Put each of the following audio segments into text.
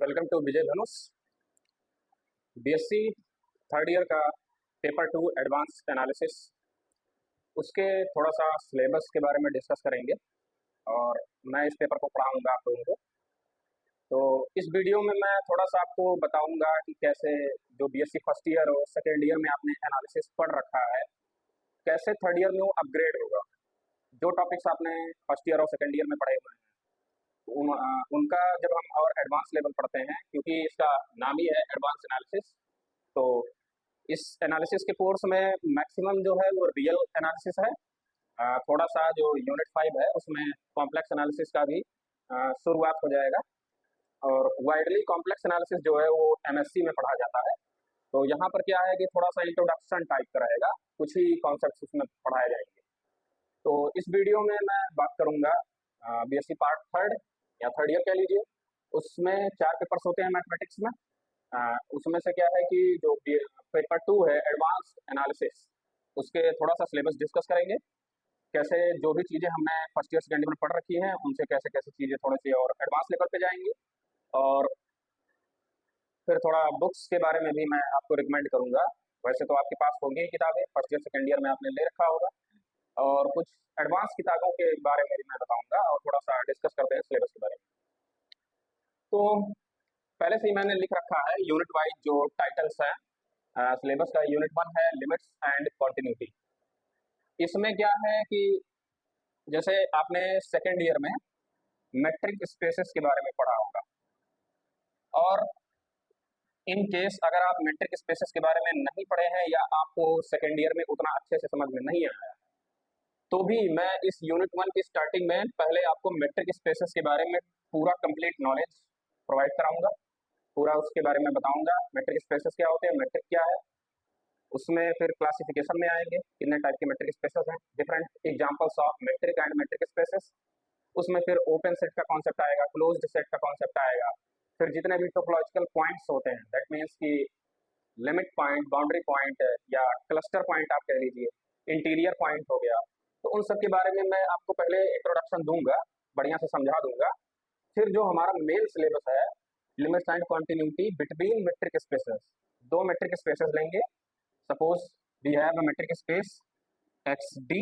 Welcome to Vijay Dhanush. BSc third year का paper 2 advance analysis, उसके थोड़ा सा सिलेबस के बारे में डिस्कस करेंगे और मैं इस पेपर को पढ़ाऊंगा आप लोगों को। तो इस वीडियो में मैं थोड़ा सा आपको बताऊंगा कि कैसे जो बीएससी फर्स्ट ईयर और सेकेंड ईयर में आपने एनालिसिस पढ़ रखा है, कैसे थर्ड ईयर में वो अपग्रेड होगा। जो टॉपिक्स आपने फर्स्ट ईयर और सेकेंड ईयर में पढ़े हुए हैं उनका जब हम और एडवांस लेवल पढ़ते हैं, क्योंकि इसका नाम ही है एडवांस एनालिसिस, तो इस एनालिसिस के कोर्स में मैक्सिमम जो है वो रियल एनालिसिस है। थोड़ा सा जो यूनिट 5 है उसमें कॉम्प्लेक्स एनालिसिस का भी शुरुआत हो जाएगा। और वाइडली कॉम्प्लेक्स एनालिसिस जो है वो एमएससी में पढ़ा जाता है। तो यहाँ पर क्या है कि थोड़ा सा इंट्रोडक्शन टाइप का रहेगा, कुछ ही कॉन्सेप्ट उसमें पढ़ाए जाएंगे। तो इस वीडियो में मैं बात करूंगा बीएससी पार्ट थर्ड या थर्ड ईयर कह लीजिए। उसमें 4 पेपर्स होते हैं मैथमेटिक्स में। उसमें से क्या है कि जो पेपर 2 है एडवांस एनालिसिस, उसके थोड़ा सा सिलेबस डिस्कस करेंगे। कैसे जो भी चीज़ें हमने फर्स्ट ईयर सेकेंड ईयर में पढ़ रखी हैं उनसे कैसे कैसे चीज़ें थोड़ी सी और एडवांस लेवल पे जाएंगी। और फिर थोड़ा बुक्स के बारे में भी मैं आपको रिकमेंड करूंगा। वैसे तो आपके पास होंगी ही किताबें, फर्स्ट ईयर सेकेंड ईयर में आपने ले रखा होगा, और कुछ एडवांस किताबों के बारे में भी मैं बताऊंगा और थोड़ा सा डिस्कस करते हैं सिलेबस के बारे में। तो पहले से ही मैंने लिख रखा है यूनिट वाइज जो टाइटल्स हैं सिलेबस का। यूनिट 1 है लिमिट्स एंड कॉन्टिन्यूटी। इसमें क्या है कि जैसे आपने सेकेंड ईयर में मेट्रिक स्पेसेस के बारे में पढ़ा होगा, और इन केस अगर आप मेट्रिक स्पेसेस के बारे में नहीं पढ़े हैं या आपको सेकेंड ईयर में उतना अच्छे से समझ में नहीं आया, तो भी मैं इस यूनिट 1 की स्टार्टिंग में पहले आपको मेट्रिक स्पेसेस के बारे में पूरा कंप्लीट नॉलेज प्रोवाइड कराऊंगा, पूरा उसके बारे में बताऊंगा। मेट्रिक स्पेसेस क्या होते हैं, मेट्रिक क्या है, उसमें फिर क्लासिफिकेशन में आएंगे कितने टाइप के मेट्रिक स्पेसेस हैं, different examples of metric and metric spaces. उसमें फिर ओपन सेट का कॉन्सेप्ट आएगा, क्लोज्ड सेट का कॉन्सेप्ट आएगा, फिर जितने भी टोपोलॉजिकल पॉइंट्स होते हैं, दैट मीन्स कि लिमिट पॉइंट, बाउंड्री पॉइंट या क्लस्टर पॉइंट आप कह लीजिए, इंटीरियर पॉइंट हो गया, तो उन सब के बारे में मैं आपको पहले इंट्रोडक्शन दूंगा, बढ़िया से समझा दूंगा। फिर जो हमारा मेन सिलेबस है limits and continuity between metric spaces, 2 metric spaces लेंगे। Suppose we have a metric space X D,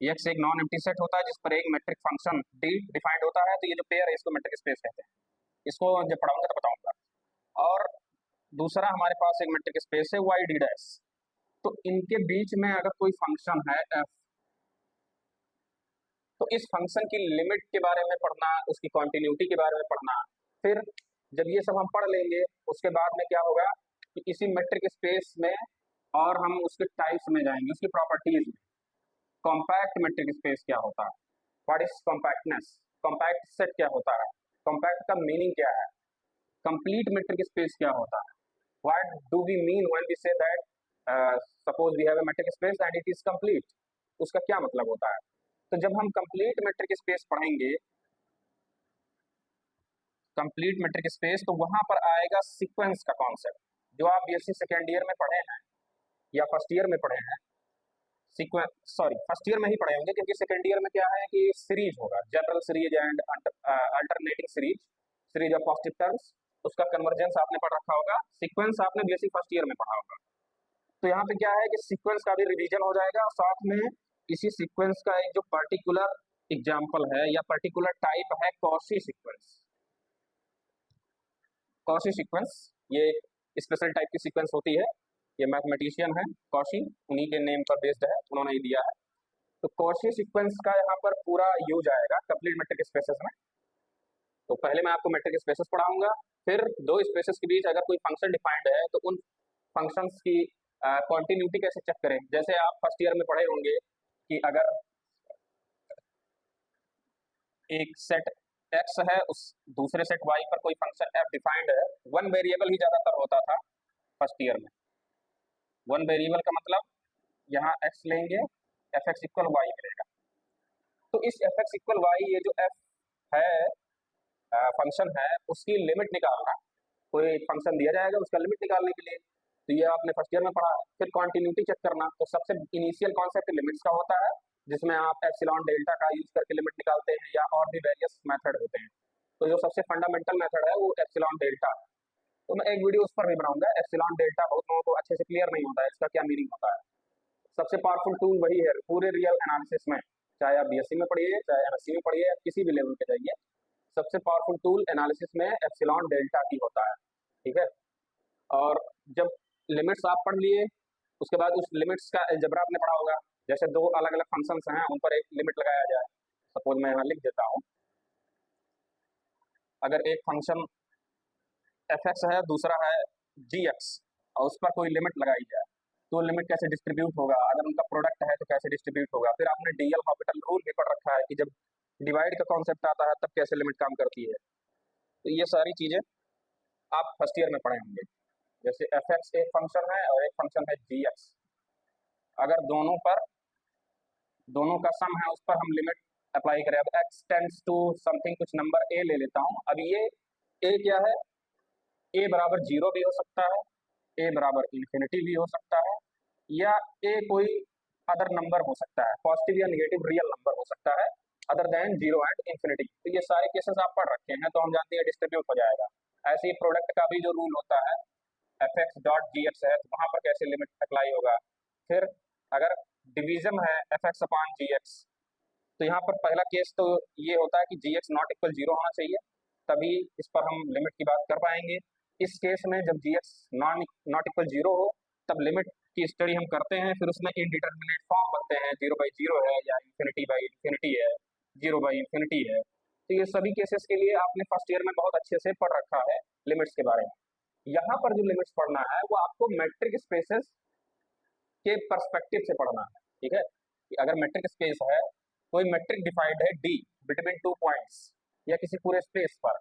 X एक नॉन एम्प्टी सेट होता है जिस पर एक मेट्रिक फंक्शन डी डिफाइंड होता है, तो ये जो पेयर है इसको मेट्रिक स्पेस कहते हैं। इसको जब पढ़ाऊंगा तो बताऊंगा। और दूसरा हमारे पास एक मेट्रिक स्पेस है वाई डी डैश, तो इनके बीच में अगर कोई फंक्शन है एफ, तो इस फंक्शन की लिमिट के बारे में पढ़ना, उसकी कॉन्टिन्यूटी के बारे में पढ़ना। फिर जब ये सब हम पढ़ लेंगे उसके बाद में क्या होगा कि इसी मेट्रिक स्पेस में और हम उसके टाइप्स में जाएंगे, उसकी प्रॉपर्टीज में। कॉम्पैक्ट मेट्रिक स्पेस क्या होता है, what is compactness, compact set क्या होता है, कॉम्पैक्ट का मीनिंग क्या है, कंप्लीट मेट्रिक स्पेस क्या होता है, what do we mean when we say that suppose we have a metric space and it is complete, उसका क्या मतलब होता है। तो जब हम कंप्लीट मेट्रिक स्पेस पढ़ेंगे, कंप्लीट मेट्रिक स्पेस, तो वहां पर आएगा सीक्वेंस का कॉन्सेप्ट, जो आप बीएससी सेकेंड ईयर में पढ़े हैं या फर्स्ट ईयर में पढ़े हैं। सीक्वेंस सॉरी फर्स्ट ईयर में ही पढ़े होंगे, क्योंकि सेकेंड ईयर में क्या है कि सीरीज होगा, general series and alternating series, series of positive terms, उसका कन्वर्जेंस आपने पढ़ रखा होगा। सीक्वेंस आपने बीएससी फर्स्ट ईयर में पढ़ा होगा। तो यहाँ पे क्या है कि सीक्वेंस का भी रिवीजन हो जाएगा, और साथ में इसी सीक्वेंस का एक जो पर्टिकुलर एग्जांपल है या पर्टिकुलर टाइप है कॉशी सीक्वेंस। कॉशी सीक्वेंस ये एक स्पेशल टाइप की सीक्वेंस होती है। ये मैथमेटिशियन है कॉशी, उन्हीं के नेम पर बेस्ड है, उन्होंने ही दिया है। तो कॉशी सीक्वेंस का यहाँ पर पूरा यूज आएगा कंप्लीट मेट्रिक स्पेसेस में। तो पहले मैं आपको मेट्रिक स्पेसेस पढ़ाऊंगा, फिर 2 स्पेसेस के बीच अगर कोई फंक्शन डिफाइंड है तो उन फंक्शंस की कॉन्टिन्यूटी कैसे चेक करें। जैसे आप फर्स्ट ईयर में पढ़े होंगे कि अगर एक सेट एक्स है, उस दूसरे सेट वाई पर कोई फंक्शन एफ डिफाइंड है, 1 वेरिएबल ही ज्यादातर होता था फर्स्ट ईयर में। 1 वेरिएबल का मतलब यहाँ एक्स लेंगे, एफ एक्स इक्वल वाई मिलेगा। तो इस एफ एक्स इक्वल वाई, ये जो एफ है फंक्शन है, उसकी लिमिट निकालना। कोई फंक्शन दिया जाएगा उसका लिमिट निकालने के लिए, तो ये आपने फर्स्ट ईयर में पढ़ा। फिर कॉन्टिन्यूटी चेक करना, तो सबसे इनिशियल कॉन्सेप्ट लिमिट्स का होता है, जिसमें आप एप्सिलॉन डेल्टा का यूज करके लिमिट निकालते हैं, या और भी वेरियस मेथड होते हैं। तो जो सबसे फंडामेंटल मेथड है वो एप्सिलॉन डेल्टा। तो मैं एक वीडियो उस पर भी बनाऊंगा। एप्सिलॉन डेल्टा बहुत लोगों को अच्छे से क्लियर नहीं होता है इसका क्या मीनिंग होता है। सबसे पावरफुल टूल वही है पूरे रियल एनालिसिस में, चाहे आप बीएससी में पढ़िए, चाहे एमएससी में पढ़िए, या किसी भी लेवल पे जाइए, सबसे पावरफुल टूल एनालिसिस में एप्सिलॉन डेल्टा ही होता है। ठीक है। और जब लिमिट्स आप पढ़ लिए, उसके बाद उस लिमिट्स का अलजेब्रा आपने पढ़ा होगा। जैसे दो अलग अलग फंक्शंस हैं, उन पर एक लिमिट लगाया जाए। सपोज मैं यहाँ लिख देता हूँ, अगर एक फंक्शन एफ एक्स है, दूसरा है जी एक्स, और उस पर कोई लिमिट लगाई जाए, तो लिमिट कैसे डिस्ट्रीब्यूट होगा, अगर उनका प्रोडक्ट है तो कैसे डिस्ट्रीब्यूट होगा। फिर आपने डीएल हॉपिटल रूल भी पढ़ रखा है कि जब डिवाइड का कॉन्सेप्ट आता है तब कैसे लिमिट काम करती है। तो ये सारी चीजें आप फर्स्ट ईयर में पढ़े होंगे। जैसे एफ एक्स एक फंक्शन है और एक फंक्शन है जी एक्स, अगर दोनों का सम है उस पर हम लिमिट अप्लाई करें। अब एक्स टेंड्स टू समथिंग, कुछ नंबर ए ले लेता हूँ। अब ये ए क्या है, ए बराबर जीरो भी हो सकता है, ए बराबर इन्फिनिटी भी हो सकता है, या ए कोई अदर नंबर हो सकता है, पॉजिटिव या निगेटिव रियल नंबर हो सकता है other than zero and infinity. तो ये सारे केसेस आप पढ़ रखे हैं, तो हम जानते हैं डिस्ट्रीब्यूट हो जाएगा। ऐसे ही प्रोडक्ट का भी जो रूल होता है, f x dot G x है, तो वहां पर कैसे लिमिट अप्लाई होगा। फिर अगर डिवीजन है एफ एक्स अपॉन जी एक्स, तो यहाँ पर पहला केस तो ये होता है कि जी एक्स नॉट इक्वल जीरो होना चाहिए, तभी इस पर हम लिमिट की बात कर पाएंगे। इस केस में जब जी एक्स नॉट इक्वल जीरो हो, तब लिमिट की स्टडी हम करते हैं। फिर उसमें इनडिटर्मिनेट फॉर्म बनते हैं, जीरो बाई जीरो है या इन्फिनिटी बाई इन्फिनिटी है, जीरो बाई इन्फिनिटी है। तो ये सभी केसेस के लिए आपने फर्स्ट ईयर में बहुत अच्छे से पढ़ रखा है लिमिट्स के बारे में। यहाँ पर जो लिमिट्स पढ़ना है वो आपको मैट्रिक स्पेसेस के पर्सपेक्टिव से पढ़ना है। ठीक है, कि अगर मैट्रिक स्पेस है, कोई मैट्रिक डिफाइंड है डी बिटवीन टू पॉइंट्स या किसी पूरे स्पेस पर,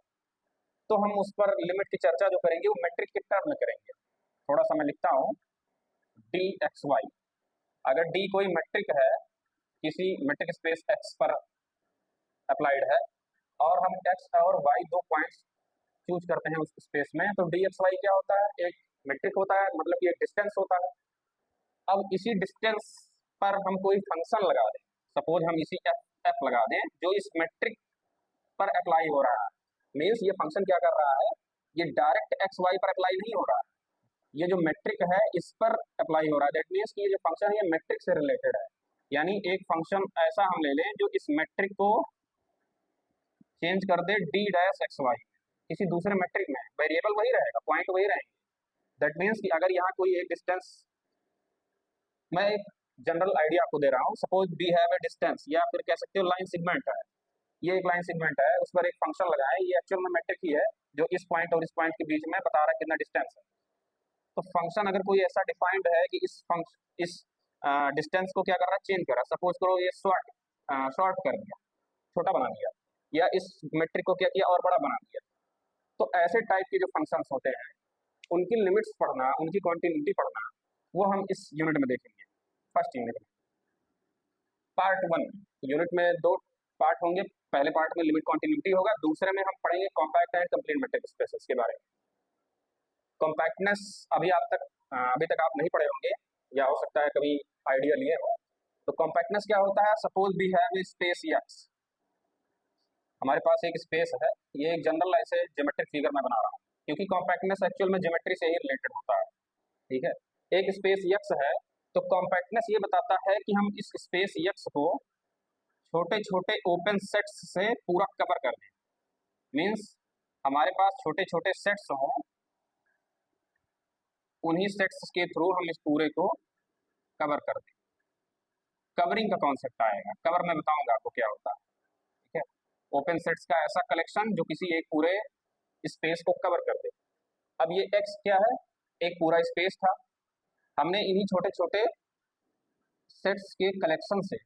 तो हम उस पर लिमिट की चर्चा जो करेंगे वो मैट्रिक के टर्म में करेंगे। थोड़ा सा मैं लिखता हूँ, डी एक्स वाई, अगर डी कोई मैट्रिक है किसी मैट्रिक स्पेस एक्स पर अप्लाइड है, और हम एक्स और वाई दो पॉइंट्स चूज करते हैं उस स्पेस में, तो डी एक्स वाई क्या होता है, एक मैट्रिक होता है, मतलब कि एक डिस्टेंस होता है। अब इसी डिस्टेंस पर हम कोई फंक्शन लगा दें, सपोज हम इसी एफ एफ लगा दें जो इस मैट्रिक पर अप्लाई हो रहा है। मीन्स ये फंक्शन क्या कर रहा है, ये डायरेक्ट एक्स वाई पर अप्लाई नहीं हो रहा है, ये जो मैट्रिक है इस पर अप्लाई हो रहा है। दैट मीन्स कि ये जो फंक्शन है ये मैट्रिक से रिलेटेड है। यानी एक फंक्शन ऐसा हम ले लें जो इस मैट्रिक को चेंज कर दे डी डैश एक्स वाई किसी दूसरे मैट्रिक में, वेरिएबल वही रहेगा, पॉइंट वही रहेंगे। दैट मीन्स कि अगर यहाँ कोई एक डिस्टेंस, मैं एक जनरल आइडिया आपको दे रहा हूँ, suppose we have a distance, या फिर कह सकते हो लाइन सेगमेंट है, ये एक लाइन सेगमेंट है, उस पर एक फंक्शन लगाए, ये एक्चुअल में मैट्रिक ही है जो इस पॉइंट और इस पॉइंट के बीच में बता रहा है कितना डिस्टेंस है। तो फंक्शन अगर कोई ऐसा डिफाइंड है कि इस डिस्टेंस को क्या कर रहा है, चेंज कर रहा है, सपोज करो ये शॉर्ट कर दिया, छोटा बना दिया, या इस मैट्रिक को क्या किया और बड़ा बना दिया, तो ऐसे टाइप के जो फंक्शंस होते हैं उनकी लिमिट्स पढ़ना, उनकी कॉन्टिन्यूटी पढ़ना, वो हम इस यूनिट में देखेंगे। फर्स्ट यूनिट में पार्ट वन, यूनिट में दो पार्ट होंगे। पहले पार्ट में लिमिट कॉन्टिन्यूटी होगा, दूसरे में हम पढ़ेंगे compact and complete metric spaces के बारे में। कॉम्पैक्टनेस अभी तक आप नहीं पढ़े होंगे, या हो सकता है कभी आइडिया लिए हो। तो कॉम्पैक्टनेस क्या होता है, suppose we have a space X, हमारे पास एक स्पेस है, ये एक जनरल ऐसे ज्योमेट्रिक फिगर में बना रहा हूँ, क्योंकि कॉम्पैक्टनेस एक्चुअल में ज्योमेट्री से ही रिलेटेड होता है। ठीक है, एक स्पेस एक्स है, तो कॉम्पैक्टनेस ये बताता है कि हम इस स्पेस एक्स को छोटे छोटे ओपन सेट्स से पूरा कवर कर दें। मीन्स हमारे पास छोटे छोटे सेट्स हों, उन्हीं सेट्स के थ्रू हम इस पूरे को कवर कर दें। कवरिंग का कॉन्सेप्ट आएगा, कवर मैं बताऊंगा आपको क्या होता है। ठीक है, ओपन सेट्स का ऐसा कलेक्शन जो किसी एक पूरे स्पेस को कवर कर दे। अब ये एक्स क्या है, एक पूरा स्पेस था, हमने इन्हीं छोटे छोटे सेट्स के कलेक्शन से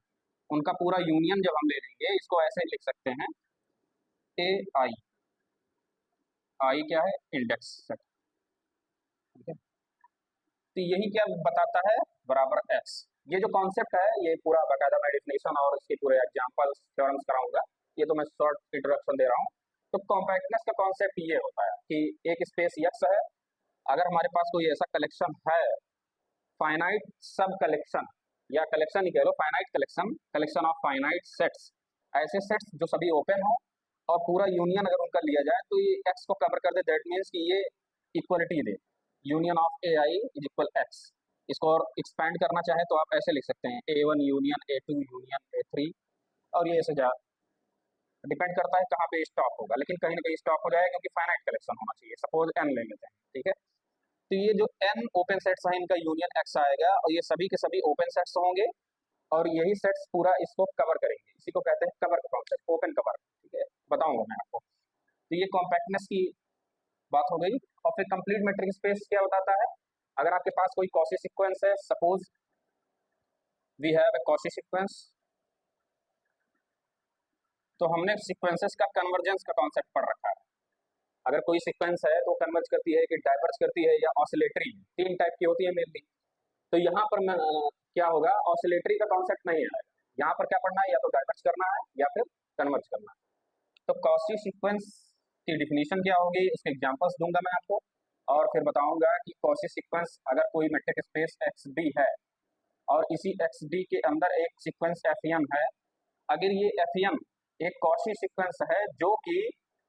उनका पूरा यूनियन जब हम ले लेंगे, इसको ऐसे लिख सकते हैं, ए आई, आई क्या है, इंडेक्स सेट। ठीक है, तो यही क्या बताता है, बराबर एक्स। ये जो कॉन्सेप्ट है ये पूरा बाकायदा मैं डिफिनेशन और इसके पूरे एग्जांपल्स थ्योरम्स कराऊंगा, ये तो मैं शॉर्ट इंट्रोडक्शन दे रहा हूँ। तो कॉम्पैक्टनेस का कॉन्सेप्ट ये होता है कि एक स्पेस एक्स है, अगर हमारे पास कोई ऐसा कलेक्शन है, फाइनाइट सब कलेक्शन, या कलेक्शन ही कह लो, finite collection, collection of finite sets, ऐसे सेट्स जो सभी ओपन हो और पूरा यूनियन अगर उनका लिया जाए तो ये एक्स को कवर कर दे, दैट मीन्स कि ये equality they, union of A I is equal x. इसको और एक्सपैंड करना चाहे तो आप ऐसे लिख सकते हैं, A1 union A2 union A3, और ये ऐसे जा, डिपेंड करता है कहाँ पे स्टॉप होगा, लेकिन कहीं ना कहीं स्टॉप हो जाएगा क्योंकि फाइनाइट कलेक्शन होना चाहिए। सपोज n ले लेते हैं, ठीक है। तो ये जो n ओपन सेट्स हैं इनका यूनियन x आएगा, और ये सभी के सभी ओपन सेट्स होंगे, और यही सेट्स पूरा इसको कवर करेंगे। इसी को कहते हैं कवर का कॉन्सेप्ट, ओपन कवर, ठीक है, बताऊंगा मैं आपको। तो ये कॉम्पैक्टनेस की बात हो गई। और फिर कंप्लीट मैट्रिक्स स्पेस क्या बताता है, अगर आपके पास कोई कॉची सीक्वेंस है, suppose we have a Cauchy sequence, तो हमने सीक्वेंसेस का कन्वर्जेंस का कॉन्सेप्ट पढ़ रखा है। अगर कोई सीक्वेंस है तो कन्वर्ज करती है कि डाइवर्ज करती है या ऑसिलेटरी, तीन टाइप की होती है मेनली। तो यहाँ पर मैं क्या होगा, ऑसिलेटरी का कॉन्सेप्ट नहीं आएगा। यहाँ पर क्या पढ़ना है, या तो डाइवर्ज करना है या फिर कन्वर्ज करना है। तो कॉची सीक्वेंस की डिफिनीशन क्या होगी, उसके एग्जांपल्स दूंगा मैं आपको, और फिर बताऊंगा कि कॉची सीक्वेंस अगर कोई मैट्रिक स्पेस एक्स डी है और इसी एक्स डी के अंदर एक सीक्वेंस एफ एम है, अगर ये एफ एम एक कॉची सीक्वेंस है जो कि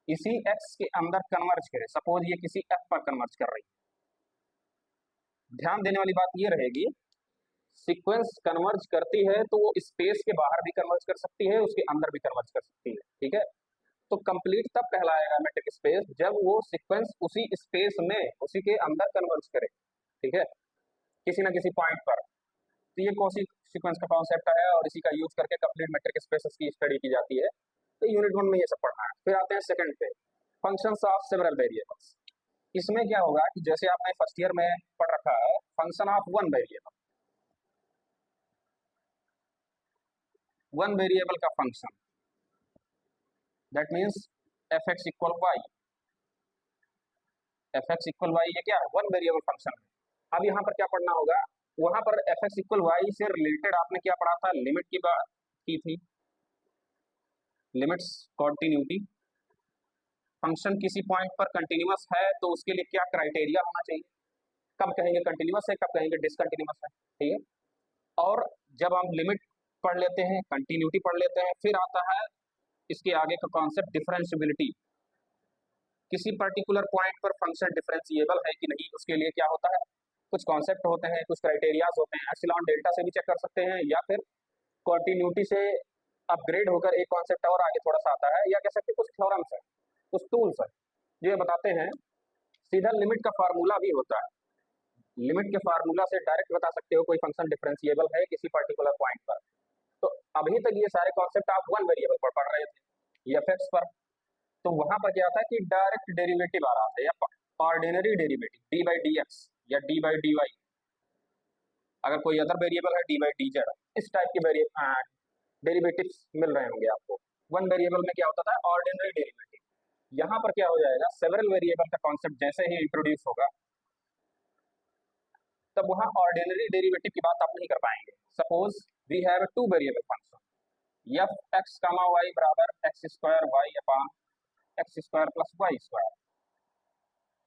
इसी एक्स के अंदर कन्वर्ज करे, सपोज ये किसी एफ पर कन्वर्ज कर रही है। ध्यान देने वाली बात ये रहेगी, सीक्वेंस कन्वर्ज करती है तो वो स्पेस के बाहर भी कन्वर्ज कर सकती है, उसके अंदर भी कन्वर्ज कर सकती है, ठीक है। तो कंप्लीट तब कहलाएगा मैट्रिक स्पेस जब वो सीक्वेंस उसी स्पेस में उसी के अंदर कन्वर्ज करे, ठीक है, किसी ना किसी पॉइंट पर। तो ये कौन सी सीक्वेंस का कॉन्सेप्ट है, और इसी का यूज करके कंप्लीट मैट्रिक स्पेसेस की स्टडी की जाती है। तो यूनिट 1 में ये सब पढ़ना है। फिर आते हैं सेकंड पे, फंक्शंस ऑफ सेवरल वेरिएबल्स। इसमें क्या होगा कि जैसे आपने फर्स्ट ईयर में पढ़ रखा है फंक्शन ऑफ वन वेरिएबल का function, that means f x equal y, f x equal y, ये क्या है, वन वेरिएबल फंक्शन है। अब यहाँ पर क्या पढ़ना होगा, वहां पर एफ एक्स इक्वल वाई से रिलेटेड आपने क्या पढ़ा था, लिमिट की बात की थी, लिमिट्स कॉन्टिन्यूटी। फंक्शन किसी पॉइंट पर कंटिन्यूअस है तो उसके लिए क्या क्राइटेरिया होना चाहिए, कब कहेंगे कंटिन्यूअस है, कब कहेंगे डिसकंटिन्यूअस है, ठीक है। और जब हम लिमिट पढ़ लेते हैं, कंटिन्यूटी पढ़ लेते हैं, फिर आता है इसके आगे का कॉन्सेप्ट डिफरेंशियबिलिटी। किसी पर्टिकुलर पॉइंट पर फंक्शन डिफरेंशिएबल है कि नहीं, उसके लिए क्या होता है, कुछ कॉन्सेप्ट होते हैं, कुछ क्राइटेरियाज होते हैं। एप्सिलॉन डेल्टा से भी चेक कर सकते हैं, या फिर कॉन्टिन्यूटी से अपग्रेड होकर एक कॉन्सेप्ट और आगे थोड़ा सा आता है, या कह सकते हैं कुछ थ्योरम्स है, कुछ टूल्स है जो ये बताते हैं। सीधा लिमिट का फार्मूला भी होता है, लिमिट के फार्मूला से डायरेक्ट बता सकते हो कोई फंक्शन डिफरेंशिएबल है किसी पर्टिकुलर पॉइंट पर। तो अभी तक ये सारे कॉन्सेप्ट आप वन वेरिएबल पर पढ़ रहे थे, एफ एक्स पर। तो वहां पर क्या था कि डायरेक्ट डेरिवेटिव आ रहा था, या ordinary derivative D by D x या डी बाई डी वाई, अगर कोई अदर वेरिएबल है डी बाई डी जेड, इस टाइप के डेरिवेटिव्स मिल रहे होंगे आपको। वन वेरिएबल में क्या होता था, ऑर्डिनरी डेरिवेटिव। यहाँ पर क्या हो जाएगा, सेवरल वेरिएबल का कॉन्सेप्ट जैसे ही इंट्रोड्यूस होगा तब वहां ऑर्डिनरी डेरिवेटिव की बात आप नहीं कर पाएंगे। Suppose we have two variable function F X comma Y बराबर X square Y upon X square plus Y square.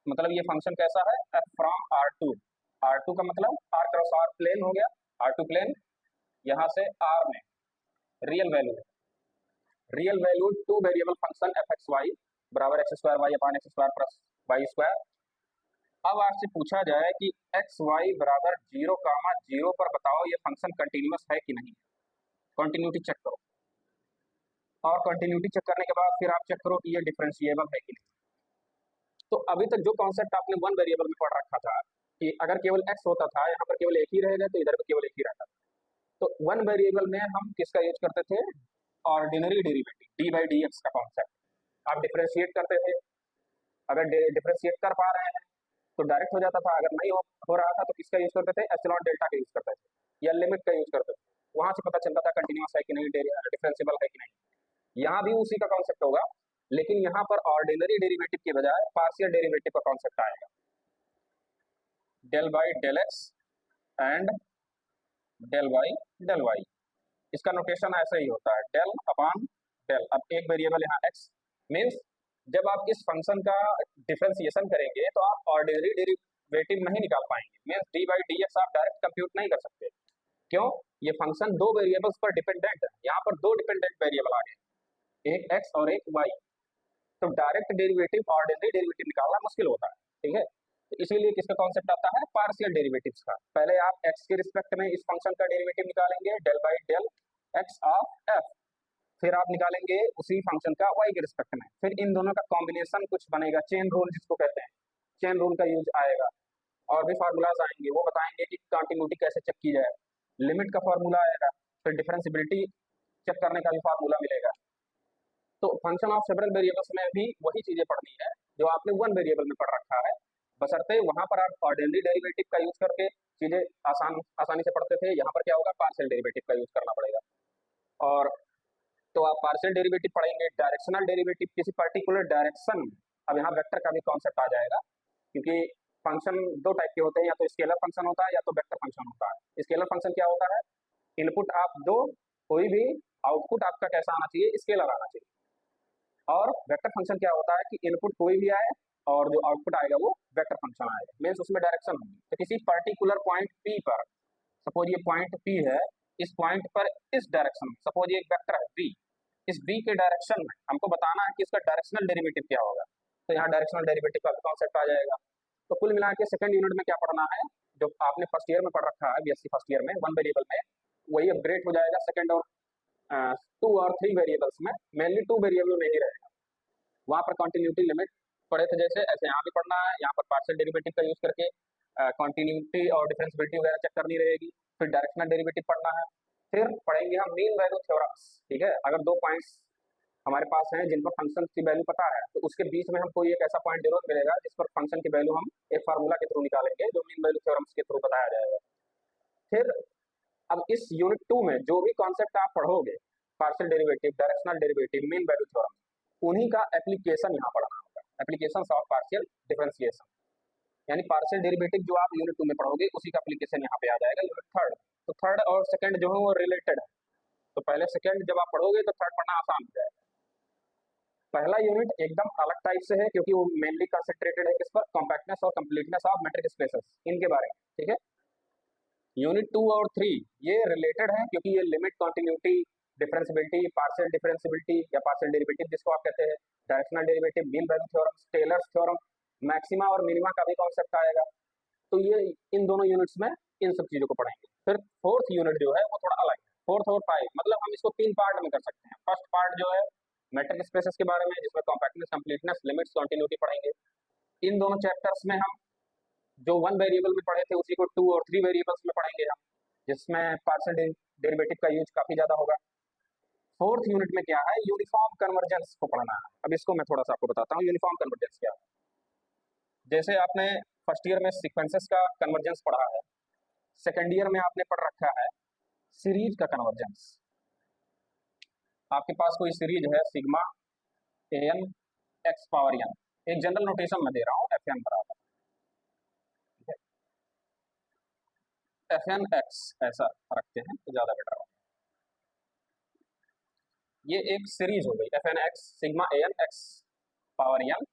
मतलब ये फंक्शन कैसा है, F from R two, R two का मतलब आर क्रॉस आर प्लेन हो गया, आर टू प्लेन, यहाँ से आर में रियल वैल्यू है, real value two variable function F x Y बराबर X square Y upon X square plus Y square. अब आपसे पूछा जाए कि एक्स वाई बराबर जीरो कामा जीरो पर बताओ ये फंक्शन कंटिन्यूअस है कि नहीं, कंटिन्यूटी चेक करो, और कंटिन्यूटी चेक करने के बाद फिर आप चेक करो कि ये डिफरेंशिएबल है कि नहीं। तो अभी तक जो कॉन्सेप्ट आपने वन वेरिएबल में पढ़ रखा था कि अगर केवल एक्स होता था, यहाँ पर केवल एक ही रहेगा तो इधर भी केवल एक ही रहता था। तो वन वेरिएबल में हम किसका यूज करते थे, ordinary derivative D by D x का कॉन्सेप्ट। आप डिफरेंशिएट करते थे, अगर डिफरेंशिएट कर पा रहे हैं तो डायरेक्ट हो जाता था, अगर नहीं हो रहा था तो किसका यूज करते थे, एप्सिलॉन डेल्टा का यूज करते थे या लिमिट का यूज करते थे। वहां से पता चलता था कंटिन्यूअस है कि नहीं, डिफरेंशिएबल है कि नहीं। यहाँ भी उसी का कॉन्सेप्ट होगा, लेकिन यहाँ पर ऑर्डिनरी डेरिवेटिव के बजाय पार्शियल डेरिवेटिव का कॉन्सेप्ट आएगा, del by del x and del by del y. इसका नोटेशन ऐसा ही होता है, डेल अपान डेल। अब एक वेरिएबल यहाँ एक्स मीन्स जब आप इस फंक्शन का डिफरेंशिएशन करेंगे तो आप ऑर्डिनरी डेरिवेटिव नहीं निकाल पाएंगे, means D by D x आप डायरेक्ट कंप्यूट नहीं कर सकते। क्यों, ये फंक्शन दो वेरिएबल्स पर डिपेंडेंट है, यहाँ पर दो डिपेंडेंट वेरिएबल आ गए, एक एक्स और एक वाई। तो डायरेक्ट डेरिवेटिव ऑर्डिनरी डेरिवेटिव निकालना मुश्किल होता है, ठीक है। तो इसीलिए किसका कॉन्सेप्ट आता है, पार्शियल डेरिवेटिव्स का। पहले आप एक्स के रिस्पेक्ट में इस फंक्शन का डेरिवेटिव निकालेंगे del by del x of f, फिर आप निकालेंगे उसी फंक्शन का वाई के रिस्पेक्ट में, फिर इन दोनों का कॉम्बिनेशन कुछ बनेगा, चेन रूल जिसको कहते हैं, चेन रूल का यूज आएगा, और भी फार्मूलाज आएंगे, वो बताएंगे कि कंटिन्यूटी कैसे चेक की जाए, लिमिट का फार्मूला आएगा, फिर डिफरेंशियबिलिटी चेक करने का भी फार्मूला मिलेगा। तो फंक्शन ऑफ सेवरल वेरिएबल्स में भी वही चीजें पढ़नी है जो आपने वन वेरिएबल में पढ़ रखा है, बशर्ते वहां पर आप ऑर्डिनरी डेरिवेटिव का यूज करके चीजें आसानी से पढ़ते थे, यहाँ पर क्या होगा, पार्शियल डेरिवेटिव का यूज करना पड़ेगा। और तो आप पार्शियल डेरिवेटिव पढ़ेंगे, डायरेक्शनल डेरिवेटिव किसी पर्टिकुलर डायरेक्शन, अब यहाँ वेक्टर का भी कॉन्सेप्ट आ जाएगा, क्योंकि फंक्शन दो टाइप के होते हैं, या तो स्केलर फंक्शन होता है या तो वेक्टर फंक्शन होता है। स्केलर फंक्शन क्या होता है, इनपुट आप दो, कोई भी आउटपुट आपका कैसा आना चाहिए, स्केलर आना चाहिए। और वेक्टर फंक्शन क्या होता है कि इनपुट कोई भी आए और जो आउटपुट आएगा वो वेक्टर फंक्शन आएगा, मीन्स उसमें डायरेक्शन होगी। तो किसी पर्टिकुलर पॉइंट पी पर, सपोज ये पॉइंट पी है, इस पॉइंट पर इस डायरेक्शन में, सपोज ये एक वेक्टर है बी, इस बी के डायरेक्शन में हमको बताना है कि इसका डायरेक्शनल डेरिवेटिव क्या होगा, तो यहाँ डायरेक्शनल डेरिवेटिव का कॉन्सेप्ट आ जाएगा। तो कुल मिला के सेकंड यूनिट में क्या पढ़ना है, जो आपने फर्स्ट ईयर में पढ़ रखा है, बीएससी फर्स्ट ईयर में वन वेरिएबल में, वही अपग्रेड हो जाएगा सेकंड और टू और थ्री वेरिएबल्स में, मेनली टू वेरिएबल में ही रहेगा। वहाँ पर कंटिन्यूटी लिमिट पढ़े थे जैसे, ऐसे यहाँ भी पढ़ना है, यहाँ पर पार्शियल डेरिवेटिव का यूज करके कंटिन्यूटी और डिफरेंशियबिलिटी वगैरह चेक करनी रहेगी, फिर डायरेक्शनल डेरिवेटिव पढ़ना है, फिर पढ़ेंगे हम मीन वैल्यू थ्योरम्स, ठीक है। अगर दो पॉइंट्स हमारे पास हैं जिन पर फंक्शन की वैल्यू पता है, तो उसके बीच में हमको एक ऐसा पॉइंट जरूर मिलेगा जिस पर फंक्शन की वैल्यू हम एक फार्मूला के थ्रू निकालेंगे, जो मीन वैल्यू थ्योरम्स के थ्रू बताया जाएगा। फिर अब इस यूनिट 2 में जो भी कॉन्सेप्ट आप पढ़ोगे, partial derivative, directional derivative, mean value theorem, उन्हीं का एप्लीकेशन यहाँ पढ़ना होगा, एप्लीकेशन ऑफ पार्शियल डिफरेंशिएशन, यानी पार्शियल डेरिवेटिव जो आप यूनिट 2 में पढ़ोगे उसी का एप्लीकेशन यहाँ पे आ जाएगा यूनिट थर्ड। तो थर्ड और सेकंड जो है वो रिलेटेड है, तो पहले सेकंड जब आप पढ़ोगे तो थर्ड पढ़ना आसान हो जाएगा। पहला यूनिट एकदम अलग टाइप से है, क्योंकि वो मेनली कंसंट्रेटेड है किस पर, कॉम्पैक्टनेस और कंप्लीटनेस ऑफ मैट्रिक्स स्पेसेस, इनके बारे में, ठीक है। यूनिट 2 और 3 ये रिलेटेड है, क्योंकि ये limit, continuity, differentiability, partial differentiability या पार्शियल डेरिवेटिव जिसको आप कहते हैं, directional derivative, mean value theorem, Taylor's theorem, maxima और मिनिमा का भी कॉन्सेप्ट आएगा। तो ये इन दोनों यूनिट्स में इन सब चीजों को पढ़ेंगे। फिर फोर्थ यूनिट जो है वो थोड़ा अलग है, फोर्थ और फाइव, मतलब हम इसको तीन पार्ट में कर सकते हैं। फर्स्ट पार्ट जो है मैट्रिक स्पेसेस के बारे में, जिसमें कॉम्पैक्टनेस, कंप्लीटनेस, लिमिट्स, कंटिन्यूटी पढ़ेंगे। इन दोनों चैप्टर्स में हम जो वन वेरिएबल में पढ़े थे उसी को टू और थ्री वेरिएबल्स में पढ़ेंगे हम, जिसमें पार्शियल डेरिवेटिव का यूज काफी ज्यादा होगा। फोर्थ यूनिट में क्या है, यूनिफॉर्म कन्वर्जेंस को पढ़ना है। अब इसको मैं थोड़ा सा आपको बताता हूँ, यूनिफॉर्म कन्वर्जेंस क्या है। जैसे आपने फर्स्ट ईयर में सीक्वेंसेस का कन्वर्जेंस पढ़ा है, सेकेंड ईयर में आपने पढ़ रखा है सीरीज का कन्वर्जेंस। आपके पास कोई सीरीज है sigma A N x power N, एक जनरल नोटेशन में दे रहा हूँ, एफ एन बराबर एफ एन एक्स, ऐसा रखते हैं तो ज्यादा बेटर होगा। ये एक सीरीज हो गई F N x sigma A N x power N,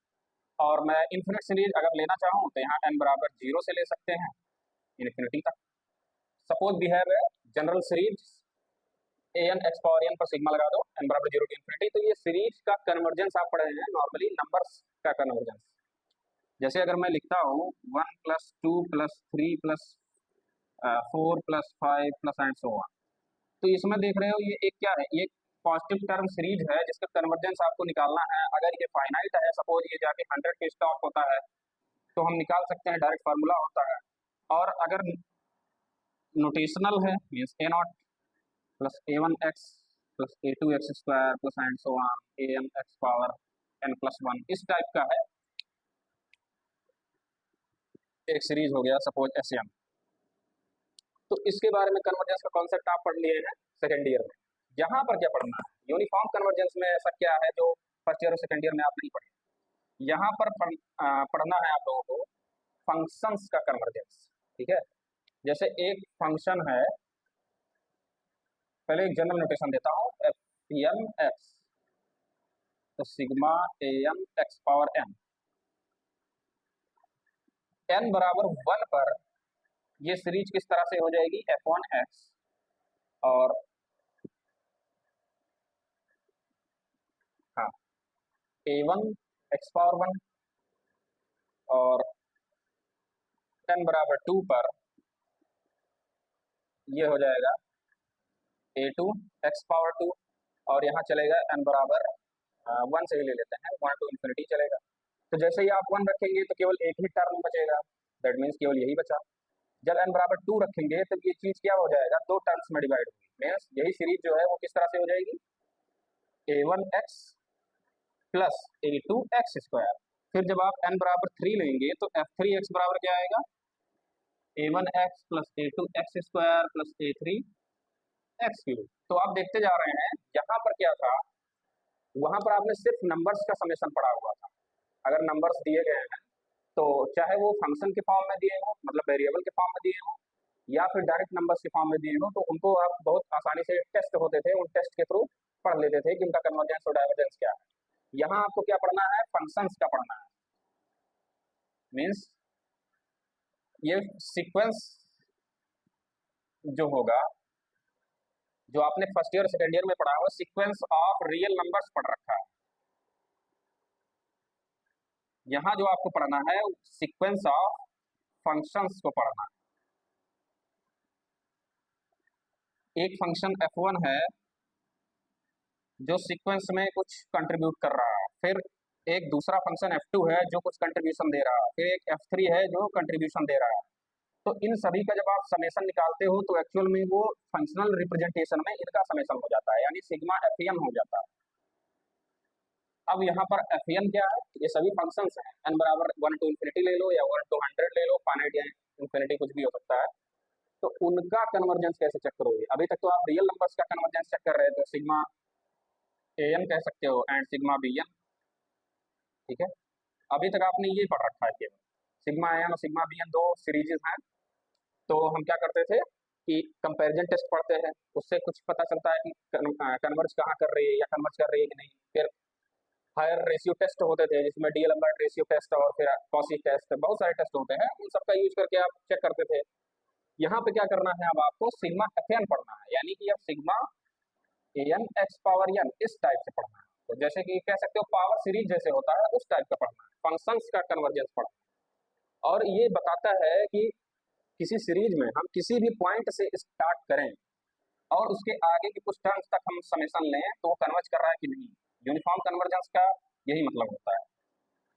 और मैं इन्फिनिट सीरीज अगर लेना चाहूँ तो यहाँ एन बराबर 0 से ले सकते हैं इन्फिनिटी तक। Suppose we have general series a N x power n पर सिग्मा लगा दो, एन बराबर 0 टू इन्फिनिटी। तो ये सीरीज का कन्वर्जेंस आप पढ़े हैं नॉर्मली, नंबर्स का कन्वर्जेंस। जैसे अगर मैं लिखता हूँ 1 + 2 + 3 + 4 + 5 + एंड सो ऑन, तो इसमें देख रहे हो ये एक क्या है, ये पॉजिटिव टर्म सीरीज है जिसका कन्वर्जेंस आपको निकालना है। अगर ये फाइनाइट है, सपोज ये जाके 100 पे स्टॉप होता है, तो हम निकाल सकते हैं, डायरेक्ट फार्मूला होता है। और अगर नोटेशनल है, means A not plus a1x plus a2x² plus and so on an x power n+1, इस टाइप का है, एक सीरीज हो गया सपोज एसएम। तो इसके बारे में कन्वर्जेंस का कॉन्सेप्ट आप पढ़ लिए हैं सेकेंड ईयर में। यहाँ पर क्या पढ़ना है, यूनिफॉर्म कन्वर्जेंस में ऐसा क्या है जो फर्स्ट ईयर और सेकेंड ईयर में आप नहीं पढ़े। यहाँ पर पढ़ना है आप लोगों को फंक्शंस का कन्वर्जेंस, ठीक है। जैसे एक फंक्शन है, पहले एक जनरल नोटेशन देता हूँ, एफ एन एक्स, तो sigma A N x power N, N बराबर 1 पर ये सीरीज किस तरह से हो जाएगी, f1x, और हाँ a1 x पावर 1 और n बराबर 2 पर ये हो जाएगा a2 x पावर 2 और यहाँ चलेगा n बराबर 1 से ही ले लेते हैं, 1 टू इन्फिनिटी चलेगा। तो जैसे ही आप 1 रखेंगे तो केवल एक ही टर्म बचेगा, दैट मीन्स केवल यही बचा। जब n बराबर 2 रखेंगे तब ये चीज क्या हो जाएगा, दो टर्म्स में डिवाइड होगी, मीन्स यही सीरीज जो है वो किस तरह से हो जाएगी, a1x प्लस a2x स्क्वायर। फिर जब आप n बराबर 3 लेंगे तो f3x बराबर क्या आएगा, a1x plus a2x square plus a3x cube. तो आप देखते जा रहे हैं यहाँ पर क्या था, वहां पर आपने सिर्फ नंबर्स का समेशन पढ़ा हुआ था। अगर नंबर्स दिए गए हैं तो चाहे वो फंक्शन के फॉर्म में दिए हो, मतलब वेरिएबल के फॉर्म में दिए हो, या फिर डायरेक्ट नंबर्स के फॉर्म में दिए हो, तो उनको आप बहुत आसानी से टेस्ट होते थे, उन टेस्ट के थ्रू पढ़ लेते थे कि उनका कन्वर्जेंस और डाइवर्जेंस क्या है। यहाँ आपको क्या पढ़ना है, फंक्शंस का पढ़ना है। मीन्स ये सीक्वेंस जो होगा, जो आपने फर्स्ट ईयर सेकेंड ईयर में पढ़ा हुआ सीक्वेंस ऑफ रियल नंबर्स पढ़ रखा है, यहाँ जो आपको पढ़ना है सीक्वेंस ऑफ फंक्शंस को पढ़ना है। एक फंक्शन f1 है जो सीक्वेंस में कुछ कंट्रीब्यूट कर रहा है, फिर एक दूसरा फंक्शन f2 है जो कुछ कंट्रीब्यूशन दे रहा है, फिर एक f3 है जो कंट्रीब्यूशन दे रहा है। तो इन सभी का जब आप समेशन निकालते हो तो एक्चुअल में वो फंक्शनल रिप्रेजेंटेशन में इनका समेशन हो जाता है, यानी सिग्मा fn हो जाता है। अब यहाँ पर fn क्या है, ये सभी फंक्शंस हैं, n बराबर 1 टू इन्फिनिटी ले लो या 1 टू 100 ले लो, फाइनाइट या इन्फिनिटी कुछ भी हो सकता है। तो उनका कन्वर्जेंस कैसे चेक करोगे, अभी तक तो आप रियल नंबर्स का कन्वर्जेंस चेक कर रहे थे, सिग्मा an कह सकते हो एंड सिग्मा bn, ठीक है। अभी तक आपने ये पढ़ रखा है केवल सिग्मा an और सिग्मा bn दो सीरीजेस हैं। तो हम क्या करते थे कि कंपैरिजन टेस्ट पढ़ते हैं, उससे कुछ पता चलता है कि कन्वर्ज कहाँ कर रही है या कन्वर्ज कर रही है कि नहीं। फिर हायर रेशियो टेस्ट होते थे जिसमें डीएलएमआर रेशियो टेस्ट और फिर कॉसी टेस्ट, बहुत सारे टेस्ट होते हैं, उन सबका यूज करके आप चेक करते थे। यहाँ पे क्या करना है, अब आपको सिग्मा एफएन पढ़ना है, यानी कि अब sigma n x power n इस टाइप से पढ़ना है। तो जैसे कि कह सकते हो पावर सीरीज जैसे होता है उस टाइप का पढ़ना है, फंक्शंस का कन्वर्जेंस पढ़ना है। और ये बताता है कि किसी सीरीज में हम किसी भी पॉइंट से स्टार्ट करें और उसके आगे की कुछ टर्म्स तक हम समेशन लें तो वो कन्वर्ज कर रहा है कि नहीं। यूनिफॉर्म कन्वर्जेंस का यही मतलब होता है,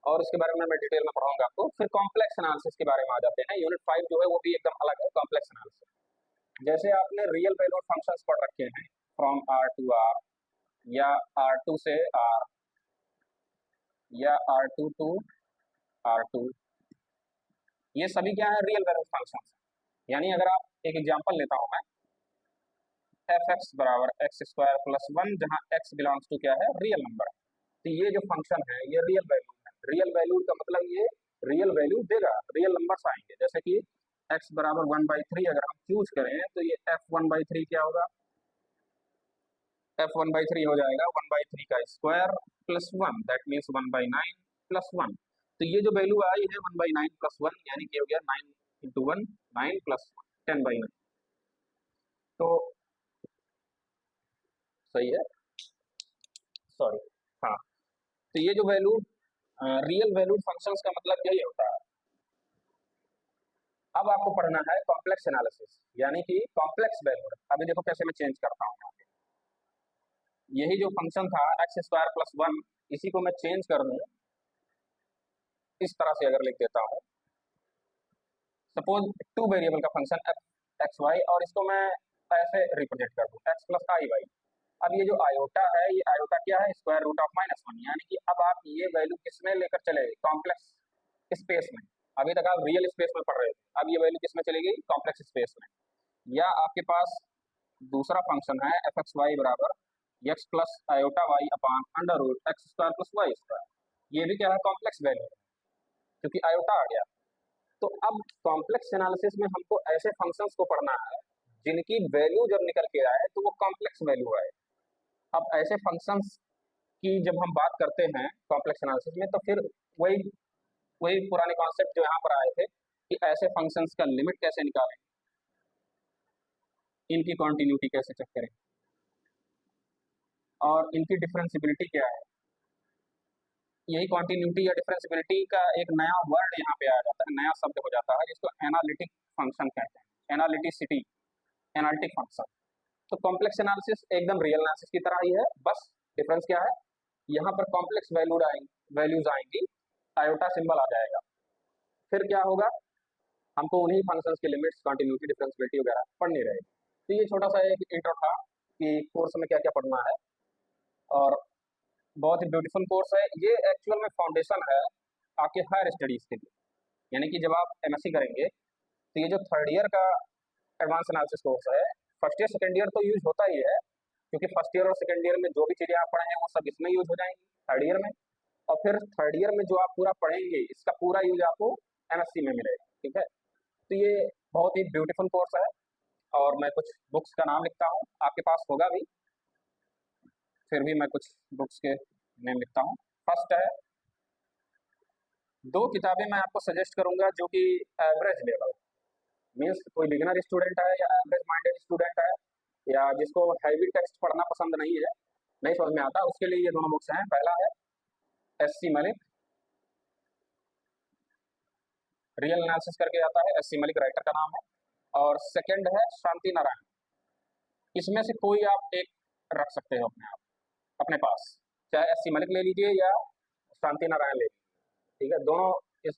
और इसके बारे में मैं डिटेल में पढ़ाऊंगा आपको। फिर कॉम्प्लेक्स एनालिसिस के बारे में आ जाते हैं। यूनिट 5 जो है वो भी एकदम अलग है, कॉम्प्लेक्स एनालिसिस। जैसे आपने रियल वैल्यूड फंक्शंस पढ़ रखे हैं, फ्रॉम आर टू आर या R2 से R या R2 टू R2, ये सभी क्या है, रियल वैल्यूड फंक्शंस। यानी अगर आप एक एग्जांपल लेता हूं मैं, fx बराबर एक्स स्क्वायर प्लस 1, जहां x बिलोंग्स टू क्या है, रियल नंबर। तो ये जो फंक्शन है ये रियल वैल्यू है। रियल वैल्यू का मतलब ये रियल वैल्यू देगा, रियल नंबर्स आएंगे। जैसे कि x बराबर 1/3 अगर हम चूज करें तो ये f1/3 क्या होगा, f1/3 हो जाएगा 1/3 का square plus 1, that means 1/9 plus 1। तो ये जो वैल्यू आई है 1/9 प्लस 1, यानी कि हो गया 9 इंटू 1, 9 प्लस 10/9। तो सही है, सॉरी, हाँ। तो ये जो वैल्यू रियल वैल्यूड फंक्शंस का मतलब यही होता है। अब आपको पढ़ना है कॉम्प्लेक्स एनालिसिस, यानी कि कॉम्प्लेक्स वैल्यूड। अभी देखो कैसे मैं चेंज करता हूँ, यही जो फंक्शन था एक्स स्क्वायर प्लस 1, इसी को मैं चेंज कर दूं, इस तरह से अगर लिख देता हूँ, सपोज टू वेरिएबल का फंक्शन एक्स वाई, और इसको मैं ऐसे रिप्रेजेंट कर दूं एक्स प्लस आई वाई। अब ये जो आयोटा है, ये आयोटा क्या है, स्क्वायर रूट ऑफ -1, यानी कि अब आप ये वैल्यू किस में लेकर चले, कॉम्प्लेक्स स्पेस में। अभी तक आप रियल स्पेस में पढ़ रहे थे, अब ये वैल्यू किस में चली गई, कॉम्प्लेक्स स्पेस में। या आपके पास दूसरा फंक्शन है एफ एक्स वाई बराबर x plus iota y upon under root x square plus Y square, ये भी क्या है, कॉम्प्लेक्स वैल्यू है, क्योंकि आयोटा आ गया। तो अब कॉम्प्लेक्स एनालिसिस में हमको ऐसे फंक्शंस को पढ़ना है जिनकी वैल्यू जब निकल के आए तो वो कॉम्प्लेक्स वैल्यू आए। अब ऐसे फंक्शंस की जब हम बात करते हैं कॉम्प्लेक्स एनालिसिस में, तो फिर वही वही पुराने कॉन्सेप्ट जो यहाँ पर आए थे कि ऐसे फंक्शंस का लिमिट कैसे निकालें, इनकी कॉन्टिन्यूटी कैसे चेक करें, और इनकी डिफरेंशियबिलिटी क्या है, यही कॉन्टिन्यूटी या डिफरेंशियबिलिटी का एक नया वर्ड यहाँ पे आ जाता है, नया शब्द हो जाता है, जिसको एनालिटिक फंक्शन कहते हैं, एनालिटिसिटी, एनालिटिक फंक्शन। तो कॉम्प्लेक्स एनालिसिस एकदम रियल एनालिसिस की तरह ही है, बस डिफरेंस क्या है, यहाँ पर कॉम्प्लेक्स वैल्यूज आएंगी, आयोटा सिंबल आ जाएगा। फिर क्या होगा, हमको उन्हीं फंक्शंस की लिमिट्स, कॉन्टिन्यूटी, डिफरेंशियबिलिटी वगैरह पढ़नी रहेगी। तो ये छोटा सा एक इंट्रो था कि कोर्स में क्या क्या पढ़ना है, और बहुत ही ब्यूटीफुल कोर्स है ये। एक्चुअल में फाउंडेशन है आपके हायर स्टडीज के लिए, यानी कि जब आप एमएससी करेंगे तो ये जो थर्ड ईयर का एडवांस एनालिसिस कोर्स है, फर्स्ट ईयर सेकेंड ईयर तो यूज होता ही है, क्योंकि फर्स्ट ईयर और सेकेंड ईयर में जो भी चीज़ें आप पढ़े हैं वो सब इसमें यूज हो जाएंगी थर्ड ईयर में, और फिर थर्ड ईयर में जो आप पूरा पढ़ेंगे इसका पूरा यूज आपको एमएससी में मिलेगा। ठीक है, तो ये बहुत ही ब्यूटीफुल कोर्स है, और मैं कुछ बुक्स का नाम लिखता हूँ, आपके पास होगा भी, फिर भी मैं कुछ बुक्स के नेम लिखता हूँ। फर्स्ट है, दो किताबें मैं आपको सजेस्ट करूंगा जो कि एवरेज लेवल, मीन्स कोई बिगिनर स्टूडेंट है या एवरेज माइंडेड स्टूडेंट है, या जिसको हैवी टेक्स्ट पढ़ना पसंद नहीं है, नहीं समझ में आता, उसके लिए ये दोनों बुक्स हैं। पहला है एससी मलिक, रियल एनालिसिस करके आता है, एससी मलिक राइटर का नाम है, और सेकंड है शांति नारायण। इसमें से कोई आप एक रख सकते हो अपने पास, चाहे एससी मलिक ले लीजिए या शांति नारायण ले लीजिए। ठीक है, दोनों इस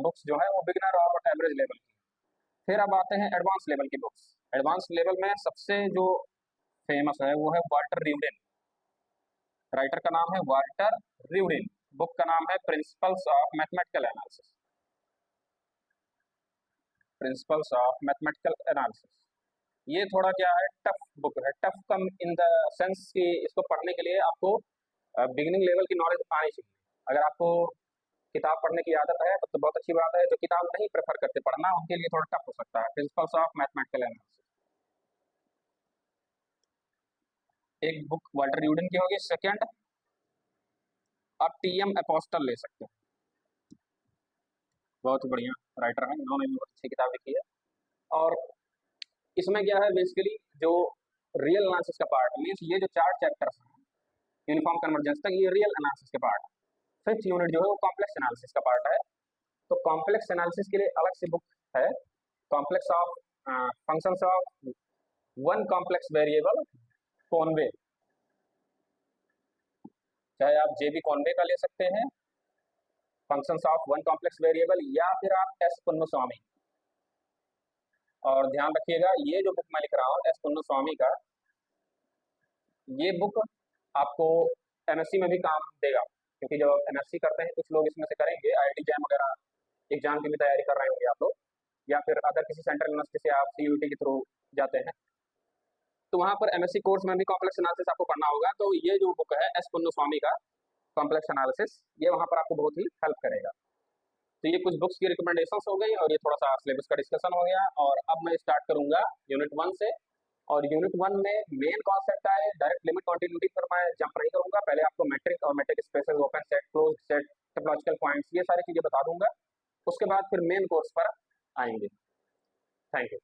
बुक्स जो है वो बिगिनर और एवरेज लेवल की। फिर अब आते हैं एडवांस लेवल की बुक्स। एडवांस लेवल में सबसे जो फेमस है वो है वाल्टर रिवडेन, राइटर का नाम है वाल्टर रिवडेन, बुक का नाम है principles of mathematical analysis, principles of mathematical analysis. ये थोड़ा क्या है, टफ बुक है, tough come in the sense कि इसको पढ़ने के लिए आपको बिगिनिंग लेवल की नॉलेज आनी चाहिए। अगर आपको किताब पढ़ने की आदत है तो बहुत अच्छी बात है, जो किताब नहीं प्रेफर करते पढ़ना उनके लिए थोड़ा टफ हो सकता है। प्रिंसिपल्स ऑफ मैथमेटिकल एनालिसिस एक बुक वाल्टर न्यूटन की होगी। सेकंड आप टीएम अपोस्टल ले सकते हैं, बहुत ही बढ़िया राइटर है, इन्होंने भी बहुत अच्छी किताब लिखी है। और इसमें क्या है, बेसिकली जो रियल एनालिसिस का पार्ट मीन्स ये जो 4 चैप्टर्स हैं यूनिफॉर्म कन्वर्जेंस तक, ये रियल एनालिसिस के पार्ट है। फिफ्थ यूनिट जो है वो कॉम्प्लेक्स एनालिसिस का पार्ट है। तो कॉम्प्लेक्स एनालिसिस के लिए अलग से बुक है, complex of functions of one complex variable Conway, चाहे आप जेबी कॉनवे का ले सकते हैं, functions of one complex variable, या फिर आप एस पुन्नुस्वामी। और ध्यान रखिएगा ये जो बुक मैं लिख रहा हूँ एस पुन्नुस्वामी का, ये बुक आपको एमएससी में भी काम देगा, क्योंकि जब आप एमएससी करते हैं, कुछ लोग इसमें से करेंगे, आईआईटी जैम वगैरह एग्जाम की भी तैयारी कर रहे होंगे आप लोग, या फिर अदर किसी सेंट्रल यूनिवर्सिटी से आप सीयूटी के थ्रू जाते हैं, तो वहाँ पर एमएससी कोर्स में भी कॉम्प्लेक्स एनालिसिस आपको पढ़ना होगा। तो ये जो बुक है एस पुन्नुस्वामी का कॉम्प्लेक्स एनालिसिस, ये वहाँ पर आपको बहुत ही हेल्प करेगा। तो ये कुछ बुक्स की रिकमेंडेशंस हो गई, और ये थोड़ा सा सिलेबस का डिस्कशन हो गया। और अब मैं स्टार्ट करूंगा यूनिट 1 से, और यूनिट 1 में मेन कॉन्सेप्ट है डायरेक्ट लिमिट कॉन्टिन्यूटी पर मैं जंप नहीं करूंगा, पहले आपको मैट्रिक और metric spaces, open set, close set, topological points, ये सारी चीजें बता दूंगा, उसके बाद फिर मेन कोर्स पर आएंगे। Thank you.